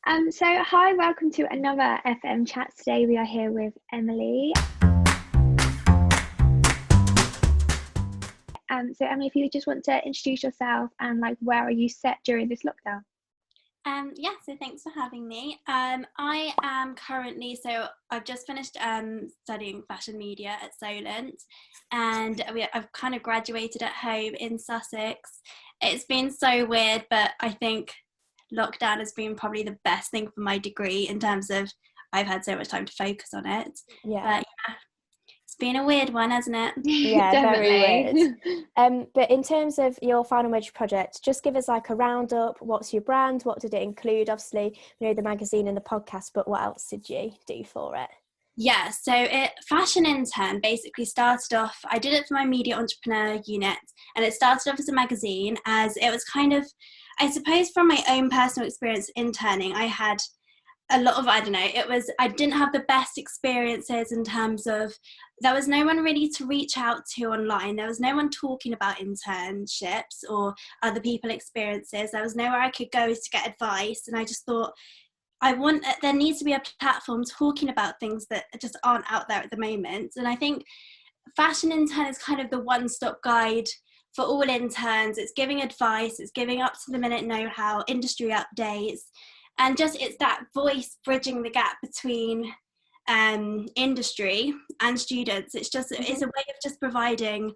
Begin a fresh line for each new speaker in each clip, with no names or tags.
So hi, welcome to another FM Chats. Today we are here with Emily. So Emily, if you just want to introduce yourself and where are you set during this lockdown?
So thanks for having me. I am currently, I've just finished studying fashion media at Solent, and I've kind of graduated at home in Sussex. It's been so weird, but I think lockdown has been probably the best thing for my degree in terms of I've had so much time to focus on it.
Yeah.
But yeah, it's been a weird one, hasn't it?
Yeah, very weird. But in terms of your final major project, just give us like a roundup. What's your brand? What did it include? Obviously, the magazine and the podcast, but what else did you do for it?
Yeah, Fashion Intern basically started off, I did it for my media entrepreneur unit, and it started off as a magazine, as it was kind of, I suppose from my own personal experience interning, I had a lot of, I didn't have the best experiences in terms of, there was no one really to reach out to online. There was no one talking about internships or other people experiences. There was nowhere I could go to get advice. And I just thought, there needs to be a platform talking about things that just aren't out there at the moment. And I think Fashion Intern is kind of the one-stop guide for all interns. It's giving advice, it's giving up to the minute know-how, industry updates, and just it's that voice bridging the gap between industry and students. It's a way of just providing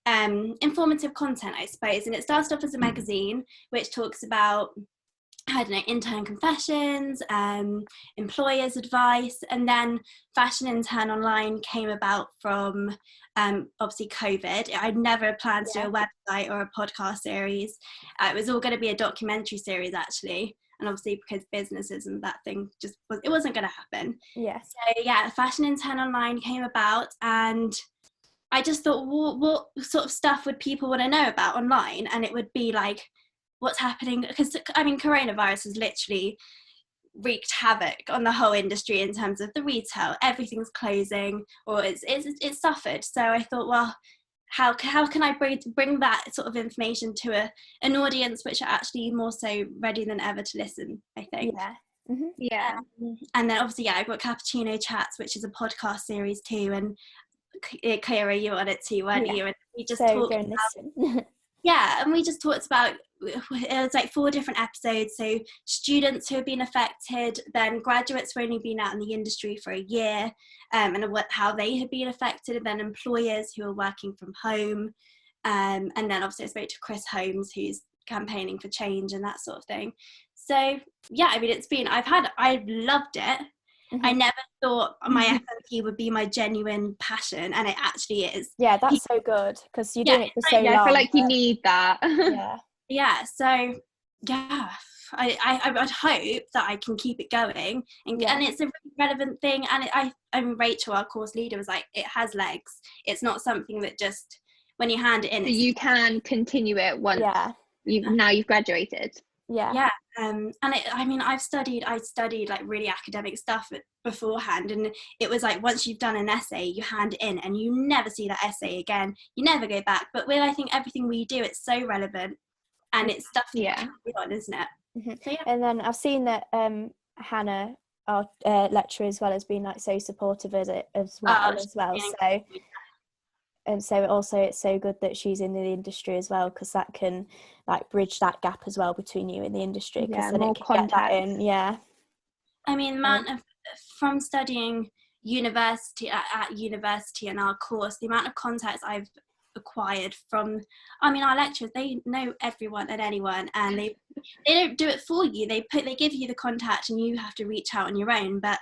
informative content, I suppose. And it started off as a magazine which talks about, intern confessions, employers' advice, and then Fashion Intern Online came about from obviously COVID. I'd never planned to do a website or a podcast series. It was all going to be a documentary series actually, and obviously because businesses and that thing it wasn't going to happen. So Fashion Intern Online came about, and I just thought, what sort of stuff would people want to know about online? And it would be like, what's happening, because coronavirus has literally wreaked havoc on the whole industry in terms of the retail. Everything's closing, or it's suffered. So I thought, well, how can I bring that sort of information to an audience which are actually more so ready than ever to listen, I think. And then obviously I've got Cappuccino Chats, which is a podcast series too, and Ciara, you were on it too, weren't you? And we just talked about and we just talked about, it was like 4 different episodes. So students who have been affected, then graduates who have only been out in the industry for a year, and how they had been affected, and then employers who are working from home, and then obviously I spoke to Chris Holmes, who's campaigning for change and that sort of thing. So I've loved it. I never thought my FMP would be my genuine passion, and it actually is.
Yeah, that's so good, because you're doing it for so long.
I feel like you need that.
So I would hope that I can keep it going, and it's a really relevant thing. And Rachel, our course leader, was like, it has legs. It's not something that just when you hand it in.
So you can continue it once you've graduated.
I studied like really academic stuff beforehand, and it was like, once you've done an essay, you hand it in and you never see that essay again, you never go back. But with, I think, everything we do, it's so relevant, and it's stuff that you carry on, isn't it? So,
and then I've seen that Hannah, our lecturer as well, has been like so supportive of it as well. So also it's so good that she's in the industry as well, because that can like bridge that gap as well between you and the industry, because then it can get that in.
I mean, from studying university at university and our course, the amount of contacts I've acquired from, our lecturers, they know everyone and anyone, and they don't do it for you. They give you the contact and you have to reach out on your own. But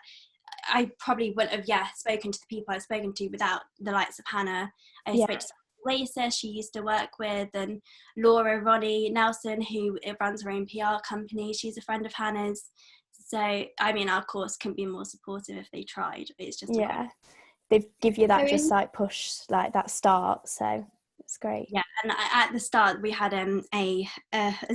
I probably wouldn't have spoken to the people I've spoken to without the likes of Hannah. I spoke to Oasis, she used to work with, and Laura Ronnie Nelson, who runs her own PR company. She's a friend of Hannah's. So our course couldn't be more supportive if they tried. It's just
they give you that push, like that start. So it's great.
Yeah, and at the start we had a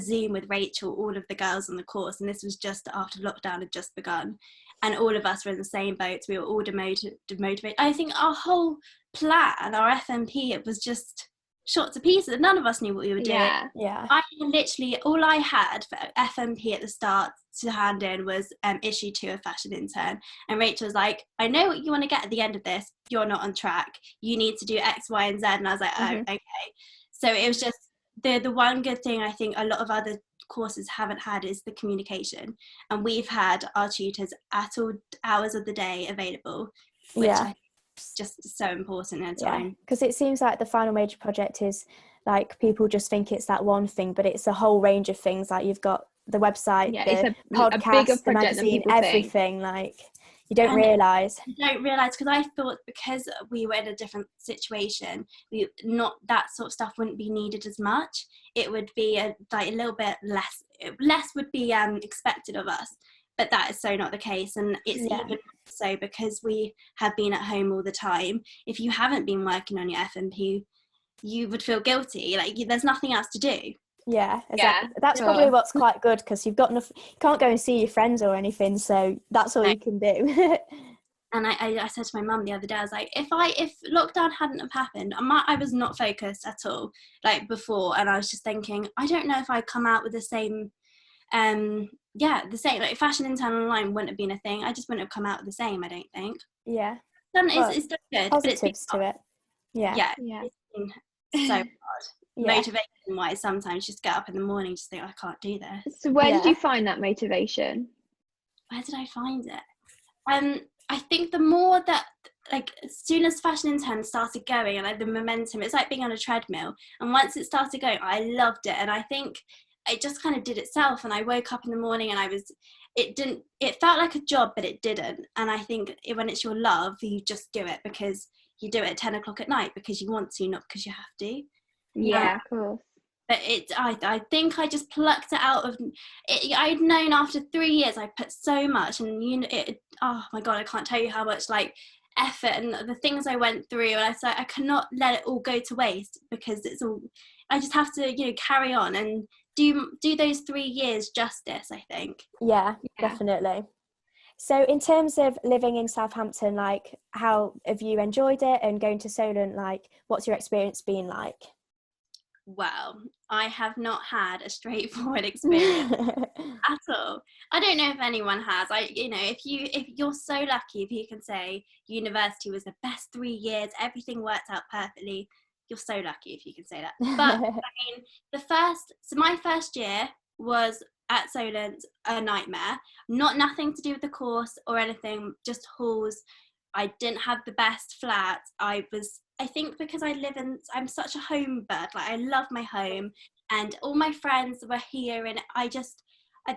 Zoom with Rachel, all of the girls on the course, and this was just after lockdown had just begun, and all of us were in the same boat. We were all demotivated. I think our whole plan, our FMP, it was just shot to pieces. None of us knew what we were doing.
Yeah.
I literally, all I had for FMP at the start to hand in was issue 2 of Fashion Intern, and Rachel was like, I know what you want to get at the end of this, you're not on track, you need to do X, Y and Z. And I was like, oh, okay. So it was just the one good thing I think a lot of other courses haven't had is the communication, and we've had our tutors at all hours of the day available, which I think is just so important at a time.
Because it seems like the final major project is like, people just think it's that one thing, but it's a whole range of things. Like, you've got the website, the podcast, the magazine, everything. Like, you don't realise.
You don't realise, because I thought because we were in a different situation, that sort of stuff wouldn't be needed as much. It would be a little bit less would be expected of us. But that is so not the case, and it's even so because we have been at home all the time. If you haven't been working on your FMP, you would feel guilty. Like, there's nothing else to do.
Yeah, exactly. That's probably what's quite good, because you've got enough. You can't go and see your friends or anything, so that's all you can do.
And I said to my mum the other day, I was like, if lockdown hadn't have happened, I was not focused at all like before, and I was just thinking, I don't know if I'd come out with the same. The same, like Fashion Intern online wouldn't have been a thing. I just wouldn't have come out the same, I don't think. It's done good,
positives to it.
It's been so hard. Motivation wise, sometimes just get up in the morning, just think, I can't do this.
So where did you find that motivation?
Where did I find it? I think the more that, like, as soon as Fashion Intern started going, and like the momentum, it's like being on a treadmill, and once it started going, I loved it. And I think it just kind of did itself, and I woke up in the morning and it felt like a job, but it didn't. And I think when it's your love, you just do it because you do it at 10 o'clock at night because you want to, not because you have to.
Of course.
But I think I just plucked it out of it. I'd known after 3 years I put so much, and oh my god, I can't tell you how much like effort and the things I went through, and I said I cannot let it all go to waste, because it's all, I just have to carry on and do those 3 years justice, I think.
Yeah, definitely. So in terms of living in Southampton, like, how have you enjoyed it, and going to Solent, like, what's your experience been like?
Well, I have not had a straightforward experience at all. I don't know if anyone has. If you're so lucky, if you can say university was the best 3 years, everything worked out perfectly, you're so lucky if you can say that. But my first year was at Solent a nightmare. Nothing to do with the course or anything, just halls. I didn't have the best flat. I think because I'm such a home bird, like I love my home, and all my friends were here, and I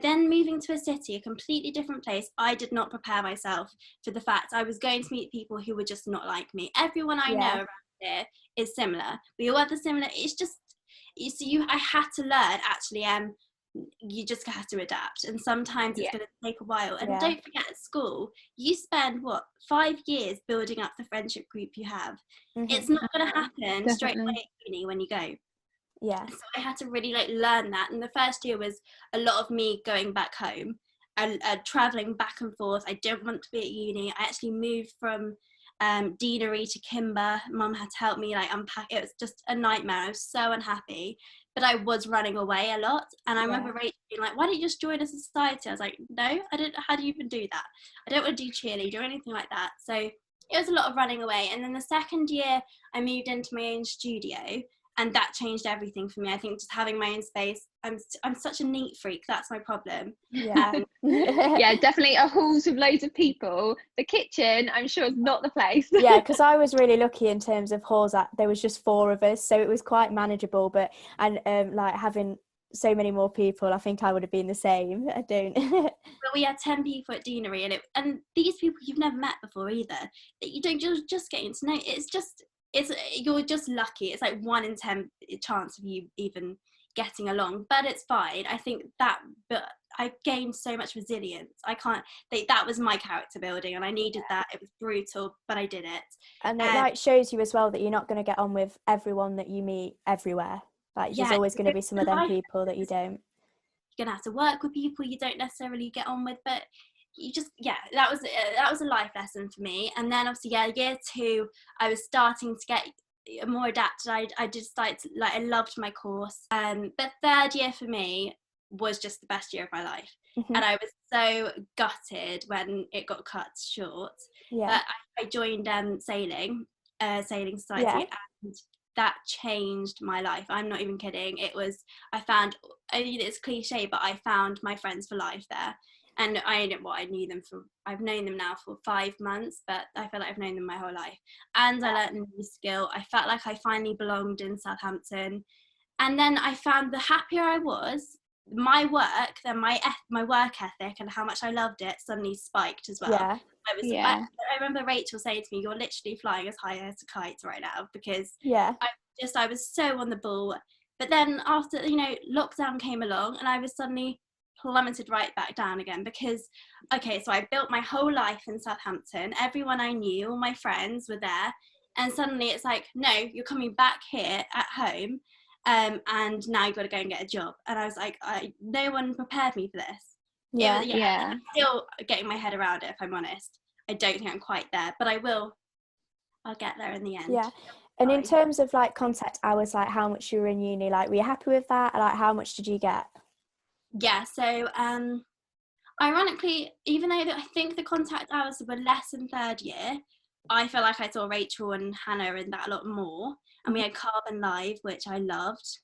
then moving to a city, a completely different place, I did not prepare myself for the fact I was going to meet people who were just not like me. Everyone I know around here is similar. We all have the similar, it's just, I had to learn, actually, you just have to adapt, and sometimes it's going to take a while. And don't forget, at school you spend 5 years building up the friendship group you have. It's not going to happen straight away at uni when you go. So I had to really learn that, and the first year was a lot of me going back home and traveling back and forth. I didn't want to be at uni. I actually moved from Deanery to Kimber. Mum had to help me unpack. It was just a nightmare. I was so unhappy, but I was running away a lot. And I remember Rachel being like, why don't you just join a society? I was like, no, I don't. How do you even do that? I don't want to do cheerleading or anything like that. So it was a lot of running away. And then the second year I moved into my own studio, and that changed everything for me. I think just having my own space. I'm such a neat freak. That's my problem.
Yeah. Definitely a halls with loads of people. The kitchen, I'm sure, is not the place.
Because I was really lucky in terms of halls. That there was just 4 of us, so it was quite manageable. But having so many more people, I think I would have been the same. I don't.
But we had 10 people at Deanery, and these people you've never met before either. That you don't just getting to know. You're just lucky. It's like 1 in 10 chance of you even getting along, but it's fine. I think but I gained so much resilience. That was my character building, and I needed that. It was brutal, but I did it.
And it shows you as well that you're not going to get on with everyone that you meet everywhere. There's always going to be some of them people that you don't.
You're going to have to work with people you don't necessarily get on with, but you just that was a life lesson for me. And then obviously year 2 I was starting to get more adapted. I just like I loved my course. But third year for me was just the best year of my life. And I was so gutted when it got cut short. But I joined sailing society, and that changed my life. I'm not even kidding. I found, it's cliche, but I found my friends for life there. And I've known them now for 5 months, but I feel like I've known them my whole life. And I learned a new skill. I felt like I finally belonged in Southampton. And then I found the happier I was, my work, then my work ethic and how much I loved it suddenly spiked as well. I remember Rachel saying to me, "You're literally flying as high as a kite right now," because I was so on the ball. But then after, lockdown came along, and I was suddenly plummeted right back down again, because so I built my whole life in Southampton. Everyone I knew, all my friends were there, and suddenly it's like, no, you're coming back here at home. And now you've got to go and get a job. And I was like, no one prepared me for this. I'm still getting my head around it, if I'm honest. I don't think I'm quite there, but I'll get there in the end.
Yeah. And in terms of like contact hours, like how much you were in uni, like were you happy with that? Like how much did you get?
Yeah, so ironically, even though I think the contact hours were less in third year, I feel like I saw Rachel and Hannah in that a lot more. And we had Carbon Live, which I loved.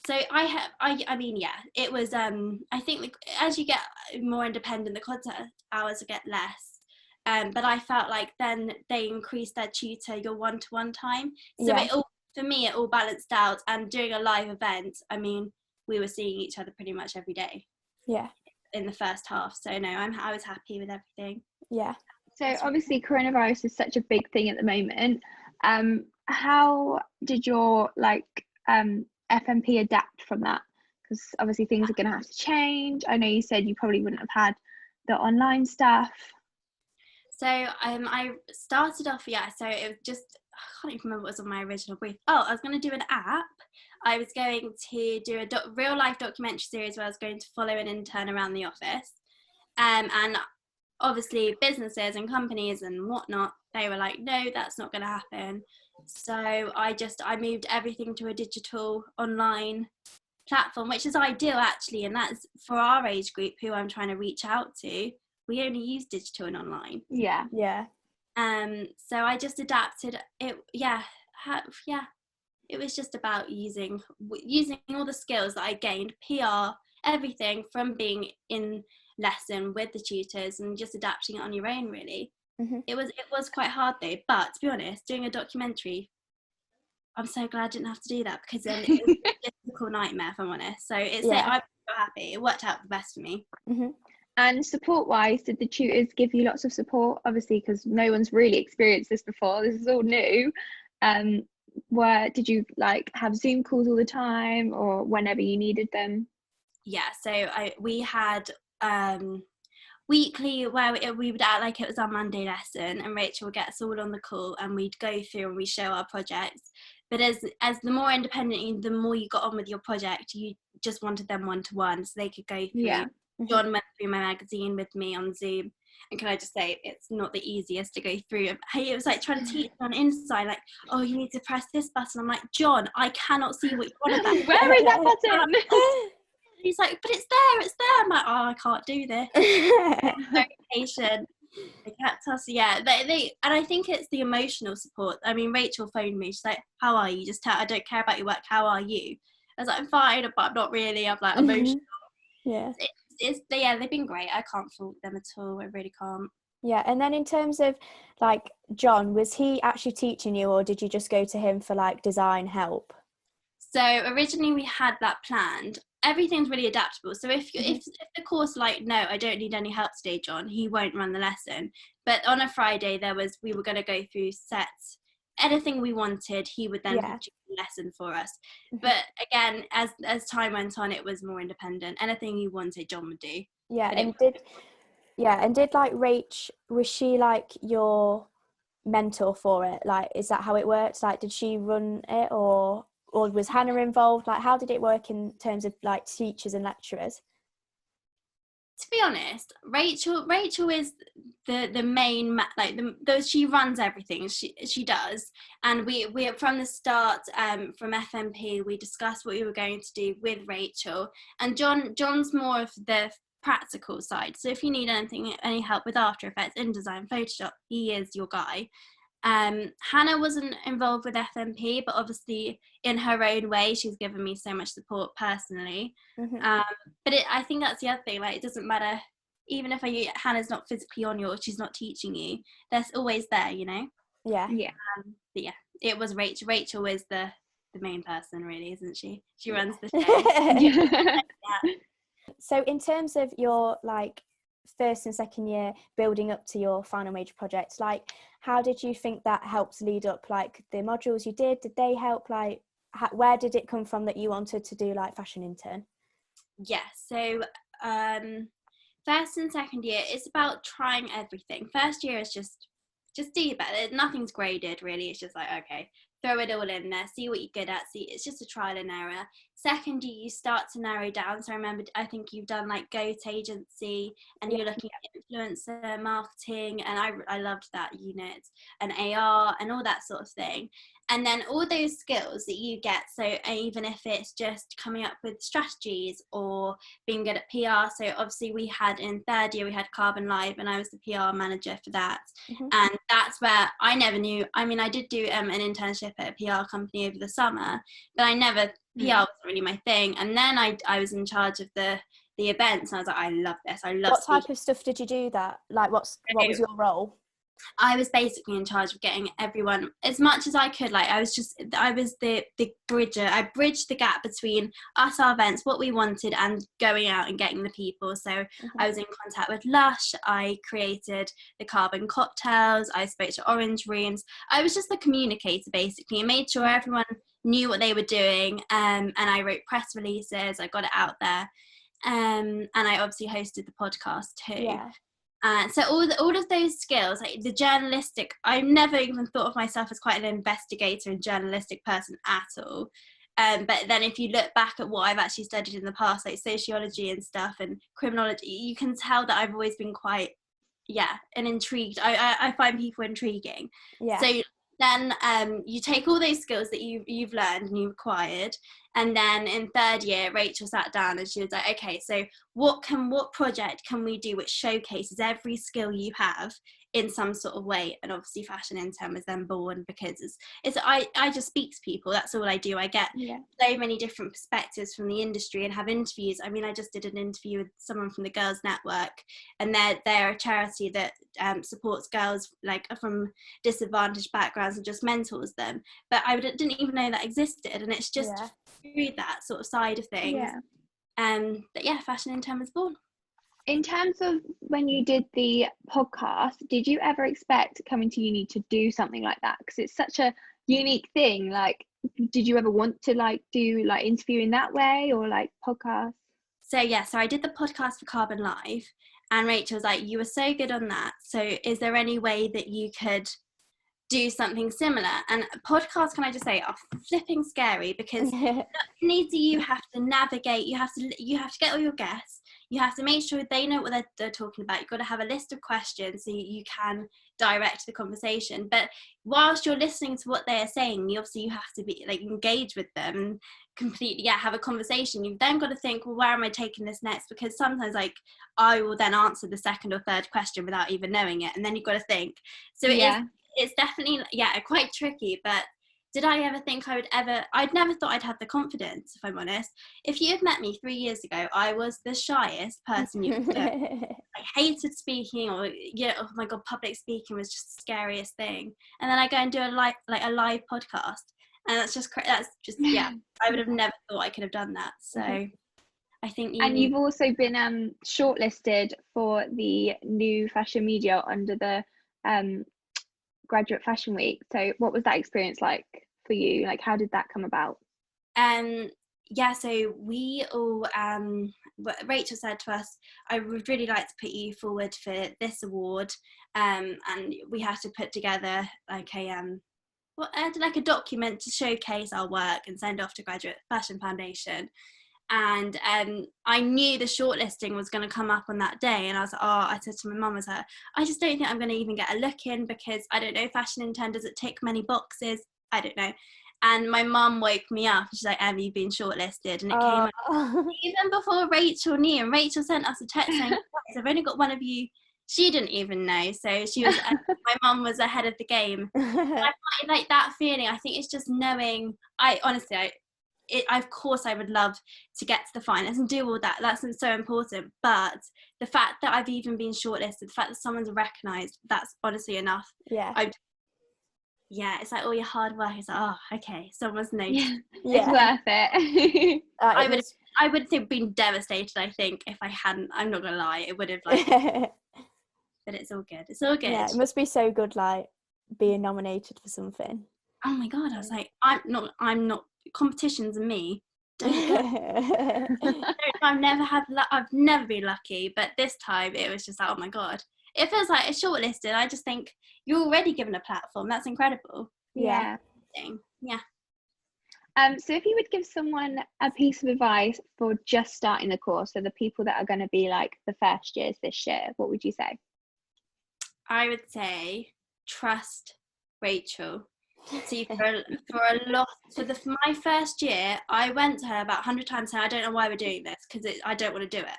So it was, I think as you get more independent, the contact hours get less. But I felt like then they increased their tutor, your one-to-one time. So for me, it all balanced out. And doing a live event, I mean, we were seeing each other pretty much every day. Yeah. In the first half. So no, I was happy with everything.
Yeah.
So obviously coronavirus is such a big thing at the moment. How did your FMP adapt from that? Because obviously things are going to have to change. I know you said you probably wouldn't have had the online stuff.
So I started off, so it was just, I can't even remember what was on my original brief. I was going to do an app. I was going to do a real life documentary series where I was going to follow an intern around the office. And obviously businesses and companies and whatnot, they were like, no, that's not going to happen. So I moved everything to a digital online platform, which is ideal actually, and that's for our age group who I'm trying to reach out to. We only use digital and online. So I just adapted it. It was just about using all the skills that I gained, PR, everything from being in lesson with the tutors, and just adapting it on your own really. It was quite hard though, but to be honest, doing a documentary, I'm so glad I didn't have to do that, because then it was a difficult nightmare, if I'm honest. So I'm so happy it worked out the best for me.
And support wise, did the tutors give you lots of support? Obviously, because no one's really experienced this before, this is all new. Did you have Zoom calls all the time, or whenever you needed them?
So we had weekly where we would act like it was our Monday lesson, and Rachel would get us all on the call and we'd go through and we show our projects. But as the more independent, the more you got on with your project, you just wanted them one-to-one so they could go through. John went through my magazine with me on Zoom, and can I just say, it's not the easiest to go through. It was like trying to teach on inside, like, oh, you need to press this button. I'm like, John, I cannot see what you're on about.
Where is that button?
He's like, but it's there. I'm like, oh, I can't do this. Very patient. They kept us, they and I think it's the emotional support. I mean, Rachel phoned me. She's like, how are you? Just I don't care about your work. How are you? I was like, I'm fine, but I'm not really. I'm like emotional. They've been great. I can't fault them at all. I really can't.
Yeah, and then in terms of John, was he actually teaching you, or did you just go to him for design help?
So originally we had that planned. Everything's really adaptable. So if the course no, I don't need any help today, John, he won't run the lesson. But on a Friday we were going to go through sets. Anything we wanted, he would then produce a lesson for us. But again, as time went on, it was more independent. Anything you wanted, John would do. Did Rach, was she your mentor for it? Is that how it works? Did she run it, or was Hannah involved? How did it work in terms of teachers and lecturers? To be honest, Rachel is the main she runs everything. She does, and we from the start, from FMP, we discussed what we were going to do with Rachel, and John's more of the practical side. So if you need any help with After Effects, InDesign, Photoshop, he is your guy. Hannah wasn't involved with FMP, but obviously in her own way, she's given me so much support personally. But I think that's the other thing, like, it doesn't matter, even if Hannah's not physically on you or she's not teaching you, there's always there, you know?
Yeah.
But yeah, it was Rachel. Rachel is the main person, really, isn't she? She runs the show.
Yeah.
So in terms of your like first and second year building up to your final major project, like how did you think that helped lead up, like the modules you did they help, like where did it come from that you wanted to do like Fashion Intern?
So first and second year, it's about trying everything. First year is just do your best. Nothing's graded really, it's just like, okay, throw it all in there, see what you're good at, it's just a trial and error. Second year, you start to narrow down. So I think you've done like Goat Agency, and you're looking at influencer marketing, and I loved that unit, and AR and all that sort of thing. And then all those skills that you get, so even if it's just coming up with strategies or being good at PR, so obviously we had in third year, we had Carbon Live, and I was the PR manager for that. And that's where I never knew, I mean, I did do an internship at a PR company over the summer, but I never, PR wasn't really my thing. And then I was in charge of the events, and I was like, I love this, I love
What
speaking.
type of stuff did you do that, like what was your role?
I was basically in charge of getting everyone as much as I could. Like I was the bridger. I bridged the gap between us, our events, what we wanted, and going out and getting the people. So I was in contact with Lush. I created the carbon cocktails. I spoke to Orange Rooms. I was just the communicator basically, and made sure everyone knew what they were doing. And I wrote press releases. I got it out there. And I obviously hosted the podcast too.
Yeah.
So all of those skills, like the journalistic, I never even thought of myself as quite an investigator and journalistic person at all. But then if you look back at what I've actually studied in the past, like sociology and stuff and criminology, you can tell that I've always been quite, and intrigued. I find people intriguing.
Yeah.
So then you take all those skills that you've learned and you've acquired, and then in third year, Rachel sat down and she was like, okay, so what project can we do which showcases every skill you have in some sort of way? And obviously Fashion Intern was then born, because I just speak to people, that's all I do. I get so many different perspectives from the industry and have interviews. I mean, I just did an interview with someone from the Girls Network, and they're a charity that supports girls like from disadvantaged backgrounds and just mentors them, but I didn't even know that existed, and it's just through that sort of side of things that Fashion Intern was born.
In terms of when you did the podcast, did you ever expect coming to uni to do something like that? Because it's such a unique thing. Like, did you ever want to like do like interviewing that way or like podcasts?
So I did the podcast for Carbon Live, and Rachel was like, you were so good on that, so is there any way that you could do something similar? And podcasts, can I just say, are flipping scary, because you have to navigate, you have to get all your guests, you have to make sure they know what they're talking about, you've got to have a list of questions so you can direct the conversation, but whilst you're listening to what they are saying, you have to be like engage with them and completely have a conversation. You've then got to think, well, where am I taking this next? Because sometimes like I will then answer the second or third question without even knowing it, and then you've got to think. So it's definitely quite tricky. But did I ever think I'd never thought I'd have the confidence, if I'm honest. If you had met me 3 years ago, I was the shyest person you could know. I hated speaking, or oh my god, public speaking was just the scariest thing. And then I go and do a live podcast, and that's just I would have never thought I could have done that. So I think
and you've also been shortlisted for the new fashion media under the Graduate Fashion Week. So what was that experience like for you? Like, how did that come about?
So we all Rachel said to us, I would really like to put you forward for this award, and we had to put together like a document to showcase our work and send off to Graduate Fashion Foundation. and I knew the shortlisting was going to come up on that day, and I was like, I said to my mum, I was like, I just don't think I'm going to even get a look in, because I don't know, Fashion Intern, does it tick many boxes? I don't know. And my mum woke me up. She's like, Emily, you've been shortlisted. And it came up even before Rachel knew. And Rachel sent us a text saying, I've only got one of you. She didn't even know. So she was, my mum was ahead of the game. I find like that feeling. I think it's just knowing, of course I would love to get to the finals and do all that. That's so important. But the fact that I've even been shortlisted, the fact that someone's recognised, that's honestly enough. Yeah, it's like all your hard work is like, okay, someone's noticed.
Yeah. It's worth it.
I would have been devastated, I think, if I hadn't. I'm not gonna lie, it would have but it's all good. It's all good.
Yeah, it must be so good, like being nominated for something.
Oh my god, I was like, I'm not competitions and me. I've never been lucky, but this time it was just like, oh my god. It feels like it's shortlisted. I just think you're already given a platform. That's incredible.
Yeah.
Yeah.
So if you would give someone a piece of advice for just starting the course, so the people that are going to be like the first years this year, what would you say?
I would say trust Rachel. See, for my first year, I went to her about 100 times saying, I don't know why we're doing this, because I don't want to do it.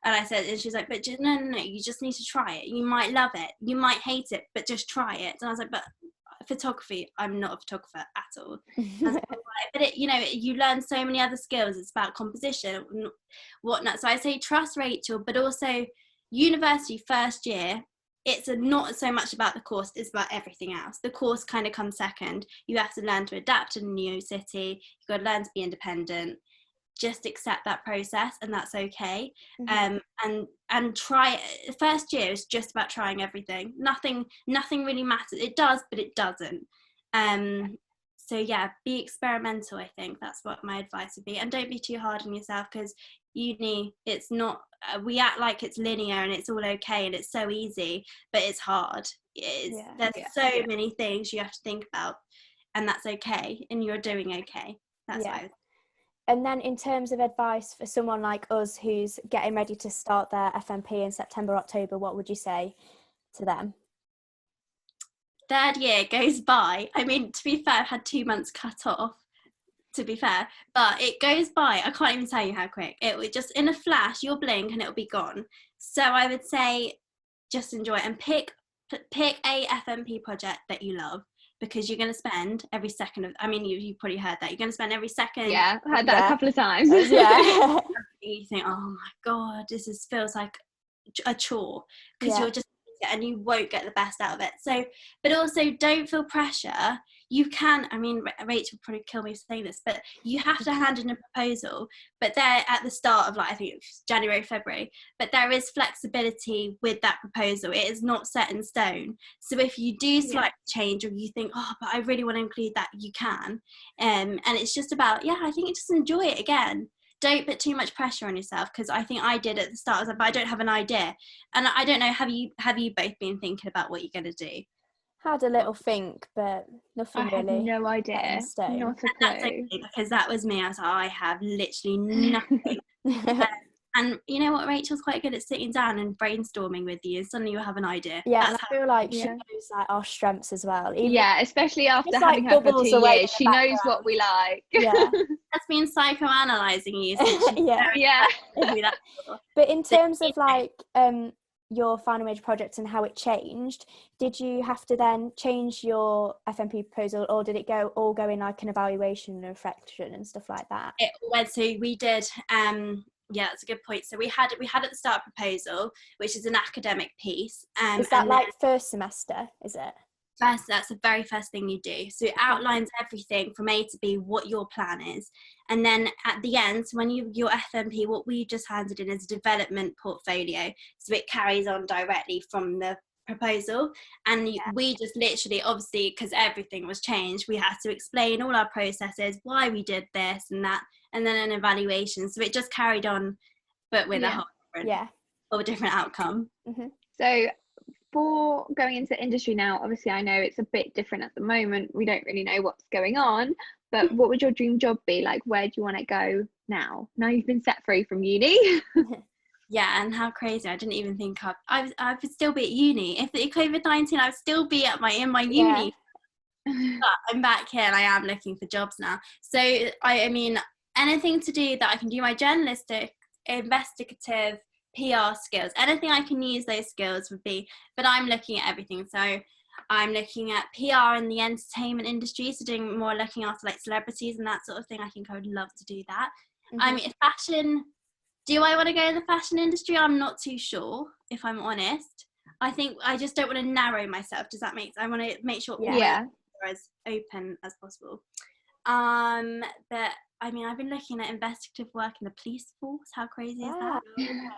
And I said, and she's like, but no, you just need to try it. You might love it, you might hate it, but just try it. And I was like, but photography, I'm not a photographer at all. Like, but you learn so many other skills. It's about composition, whatnot. So I say trust Rachel, but also university first year, it's not so much about the course, it's about everything else. The course kind of comes second. You have to learn to adapt in a new city. You've got to learn to be independent. Just accept that process, and that's okay. And try it. First year is just about trying everything. Nothing really matters. It does, but it doesn't. So yeah, be experimental. I think that's what my advice would be, and don't be too hard on yourself, because uni, it's not, we act like it's linear and it's all okay and it's so easy, but it's hard. There's so many things you have to think about, and that's okay, and you're doing okay. That's what I would.
And then in terms of advice for someone like us who's getting ready to start their FMP in September, October, what would you say to them?
Third year goes by. I mean, to be fair, I've had 2 months cut off, to be fair, but it goes by. I can't even tell you how quick. It would just, in a flash, you'll blink and it'll be gone. So I would say just enjoy it, and pick a FMP project that you love, because you're going to spend every second of, I mean, you've probably heard that, you're going to spend every second.
Yeah, I heard that a couple of times.
Yeah.
You think, oh my god, feels like a chore, because you'll just, and you won't get the best out of it. So, but also don't feel pressure. You can, I mean, Rachel will probably kill me for saying this, but you have to hand in a proposal, but they're at the start of, like, I think it's January, February, but there is flexibility with that proposal. It is not set in stone. So if you do slightly change, or you think, but I really want to include that, you can. And it's just about, I think just enjoy it again. Don't put too much pressure on yourself, because I think I did at the start. I was like, but I don't have an idea. And I don't know, have you both been thinking about what you're going to do?
Had a little think, but nothing really.
I had no idea. Not a clue.
That's okay, because that was me. I was like, I have literally nothing. And you know what? Rachel's quite good at sitting down and brainstorming with you, and suddenly you'll have an idea.
Yeah, and I feel like she knows like our strengths as well.
Especially after having her for 2 years, she knows what we like.
Yeah,
that's been psychoanalyzing you.
But in terms of like your final major project and how it changed, did you have to then change your FMP proposal, or did it all go in like an evaluation and reflection and stuff like that?
It went, so we did. Yeah, that's a good point. So we had at the start a proposal, which is an academic piece.
Is that like first semester, is it?
That's the very first thing you do. So it outlines everything from A to B, what your plan is. And then at the end, when your FMP, what we just handed in is a development portfolio. So it carries on directly from the proposal. And we just literally, obviously, because everything was changed, we had to explain all our processes, why we did this and that, and then an evaluation. So it just carried on, but with a whole different outcome.
Mm-hmm. So for going into the industry now, obviously I know it's a bit different at the moment. We don't really know what's going on, but what would your dream job be? Like, where do you want to go now you've been set free from uni?
Yeah, and how crazy! I didn't even think I would still be at uni. If it COVID-19, I would still be at in my uni. But I'm back here and I am looking for jobs now. So I mean, anything to do that I can do my journalistic, investigative, PR skills, anything I can use those skills would be, but I'm looking at everything. So I'm looking at PR in the entertainment industry, so doing more looking after like celebrities and that sort of thing. I think I would love to do that. I mean, fashion, do I want to go in the fashion industry? I'm not too sure, if I'm honest. I think I just don't want to narrow myself. Does that make sense? I want to make sure all my options are as open as possible. But I mean, I've been looking at investigative work in the police force. How crazy is that?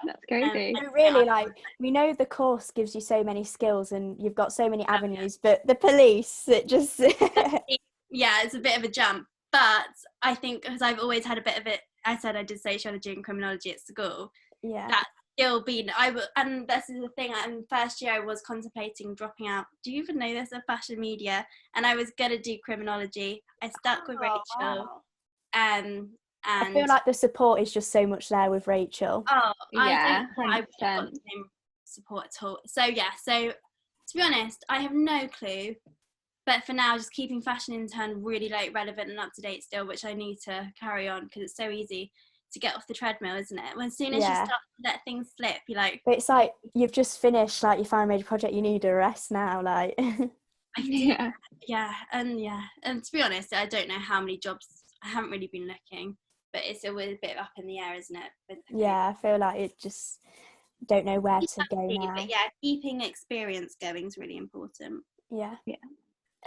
That's crazy.
And really, like, we know the course gives you so many skills and you've got so many avenues, but the police, it just...
Yeah, it's a bit of a jump. But I think because I've always had a bit of it, I said I did sociology and criminology at school.
Yeah.
That's still been, and this is the thing, in first year I was contemplating dropping out. Do you even know this? Of fashion media, and I was going to do criminology. I stuck with Rachel.
Wow.
And
I feel like the support is just so much there with Rachel.
Oh,
yeah,
I would have got the same support at all. So yeah, so to be honest, I have no clue. But for now, just keeping Fashion Intern really like relevant and up to date still, which I need to carry on because it's so easy to get off the treadmill, isn't it? When as soon as you start to let things slip, you're like... But
it's like you've just finished like your final major project, you need a rest now, like...
Yeah, and to be honest, I don't know how many jobs, I haven't really been looking, but it's always a bit up in the air, isn't it?
Yeah, I feel like it just don't know where to go now.
But yeah, keeping experience going is really important.
Yeah.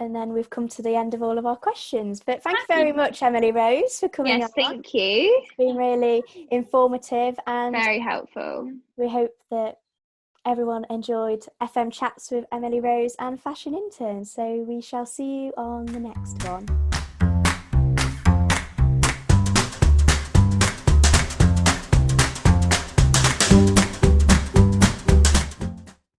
And then we've come to the end of all of our questions. But thank you very much, Emily-Rose, for coming on.
Yes, thank you.
It's been really informative and
very helpful.
We hope that everyone enjoyed FM Chats with Emily-Rose and Fashion Intern. So we shall see you on the next one.